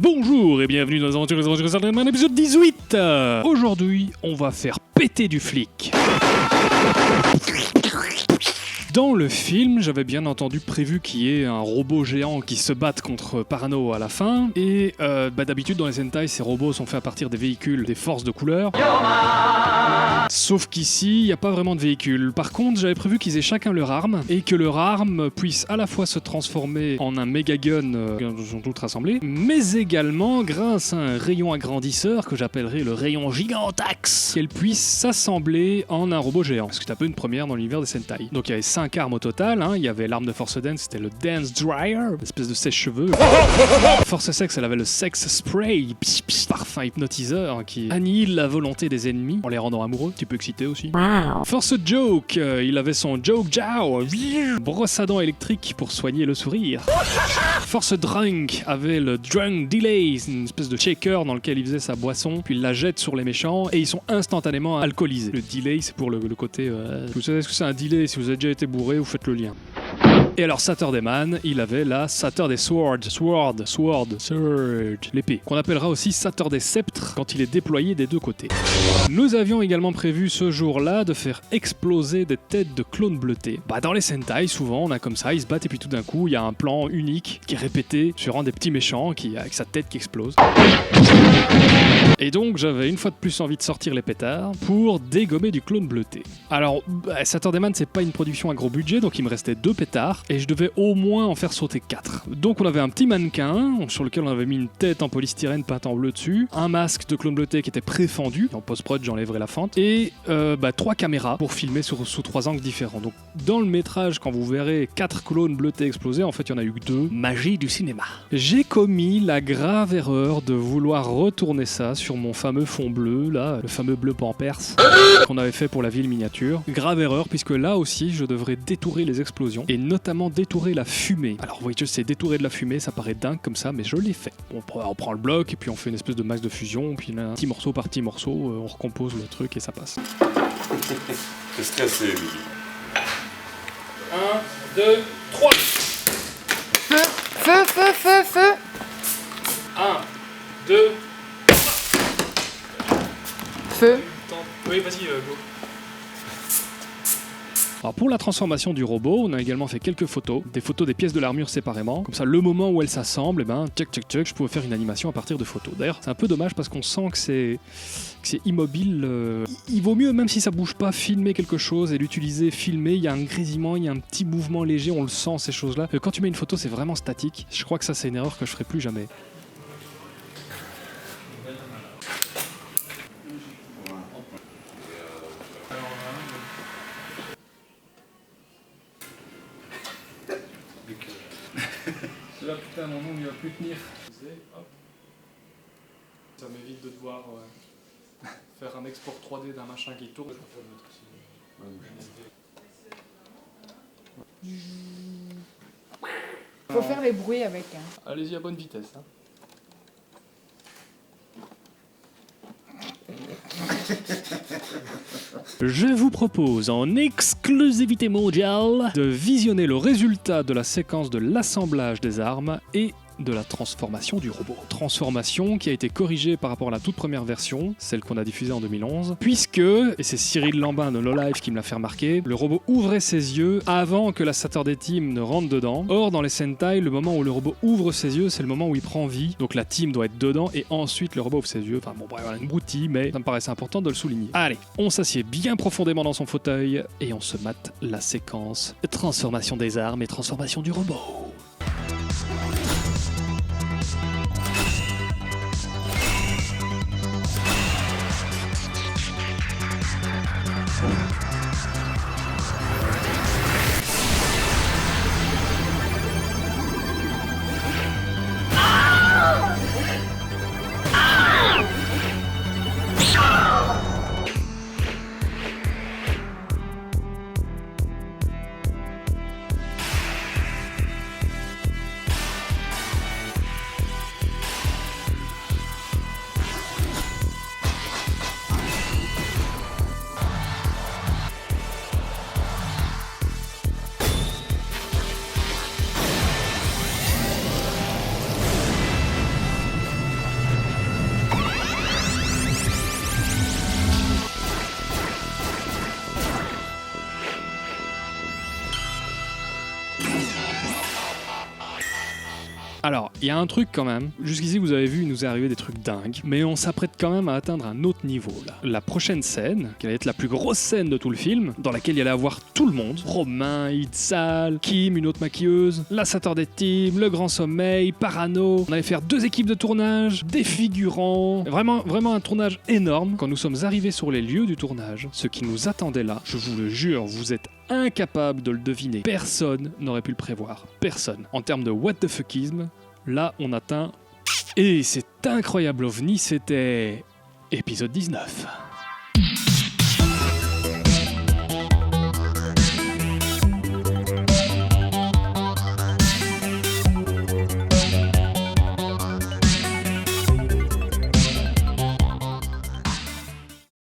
Bonjour et bienvenue dans les aventures certainement épisode 18. Aujourd'hui, on va faire péter du flic. Dans le film, j'avais bien entendu prévu qu'il y ait un robot géant qui se batte contre Parano à la fin. Et d'habitude, dans les Sentai, ces robots sont faits à partir des véhicules des forces de couleur. Sauf qu'ici, il n'y a pas vraiment de véhicule. Par contre, j'avais prévu qu'ils aient chacun leur arme et que leur arme puisse à la fois se transformer en un méga gun sont toutes rassemblées, mais également, grâce à un rayon agrandisseur que j'appellerai le rayon Gigantax, qu'elle puisse s'assembler en un robot géant. Parce que c'est un peu une première dans l'univers des Sentai. Donc il y avait 5 armes au total. Il y avait l'arme de Force Dance, c'était le Dance Dryer, une espèce de sèche-cheveux. Force Sex, elle avait le Sex Spray, parfum hypnotiseur qui annihile la volonté des ennemis en les rendant amoureux. Tu peux exciter aussi. Wow. Force Joke, il avait son Joke Jow, brosse à dents électrique pour soigner le sourire. Force Drunk avait le Drunk Delay, une espèce de shaker dans lequel il faisait sa boisson, puis il la jette sur les méchants et ils sont instantanément alcoolisés. Le delay, c'est pour le côté. Vous savez ce que c'est un delay? Si vous avez déjà été bourré, vous faites le lien. Et alors Saturday Man, il avait la Saturday Sword, l'épée, qu'on appellera aussi Saturday Sceptre quand il est déployé des deux côtés. Nous avions également prévu ce jour-là de faire exploser des têtes de clones bleutés. Dans les Sentai, souvent on a comme ça, ils se battent et puis tout d'un coup il y a un plan unique qui est répété sur un des petits méchants avec sa tête qui explose. Et donc j'avais une fois de plus envie de sortir les pétards pour dégommer du clone bleuté. Alors Saturday Man, c'est pas une production à gros budget, donc il me restait 2 pétards et je devais au moins en faire sauter 4. Donc on avait un petit mannequin sur lequel on avait mis une tête en polystyrène peinte en bleu dessus, un masque de clone bleuté qui était préfendu, en post-prod j'enlèverai la fente, et 3 caméras pour filmer sous 3 angles différents. Donc dans le métrage, quand vous verrez 4 clones bleutés exploser, en fait il y en a eu que 2. Magie du cinéma. J'ai commis la grave erreur de vouloir retourner ça sur mon fameux fond bleu, là, le fameux bleu Pampers qu'on avait fait pour la ville miniature. Grave erreur, puisque là aussi je devrais détourer les explosions, et notamment détourer la fumée. Alors oui, je sais, détourer de la fumée, ça paraît dingue comme ça, mais je l'ai fait. On prend le bloc, et puis on fait une espèce de masse de fusion, puis là, petit morceau par petit morceau, on recompose le truc et ça passe. T'es stressé, Emily. 1, 2, 3. Feu 1, 2, Feu. Oui, vas-y, go. Alors pour la transformation du robot, on a également fait quelques photos, des photos des pièces de l'armure séparément. Comme ça, le moment où elles s'assemblent, je pouvais faire une animation à partir de photos. D'ailleurs, c'est un peu dommage parce qu'on sent que c'est immobile. Il vaut mieux, même si ça bouge pas, filmer quelque chose et l'utiliser, filmer. Il y a un grésillement, il y a un petit mouvement léger, on le sent, ces choses-là. Quand tu mets une photo, c'est vraiment statique. Je crois que ça, c'est une erreur que je ferai plus jamais. Là, putain, mon nom, il va plus tenir. Ça m'évite de devoir faire un export 3D d'un machin qui tourne. Faut faire les bruits avec. Allez-y à bonne vitesse. Je vous propose en exclusivité mondiale de visionner le résultat de la séquence de l'assemblage des armes et de la transformation du robot. Transformation qui a été corrigée par rapport à la toute première version, celle qu'on a diffusée en 2011, puisque, et c'est Cyril Lambin de No Life qui me l'a fait remarquer, le robot ouvrait ses yeux avant que la Saturday Team ne rentre dedans. Or, dans les Sentai, le moment où le robot ouvre ses yeux, c'est le moment où il prend vie, donc la team doit être dedans, et ensuite le robot ouvre ses yeux. Enfin bon, bref, une broutille, mais ça me paraissait important de le souligner. Allez, on s'assied bien profondément dans son fauteuil, et on se mate la séquence transformation des armes et transformation du robot. Alors, il y a un truc quand même. Jusqu'ici, vous avez vu, il nous est arrivé des trucs dingues. Mais on s'apprête quand même à atteindre un autre niveau, là. La prochaine scène, qui va être la plus grosse scène de tout le film, dans laquelle il y allait avoir tout le monde. Romain, Itzal, Kim, une autre maquilleuse, la Saturday Team, Le Grand Sommeil, Parano. On allait faire 2 équipes de tournage, des figurants. Vraiment un tournage énorme. Quand nous sommes arrivés sur les lieux du tournage, ce qui nous attendait là, je vous le jure, vous êtes incapable de le deviner. Personne n'aurait pu le prévoir. Personne. En termes de what the fuckisme, là, on atteint... Et cet incroyable ovni, c'était... épisode 19.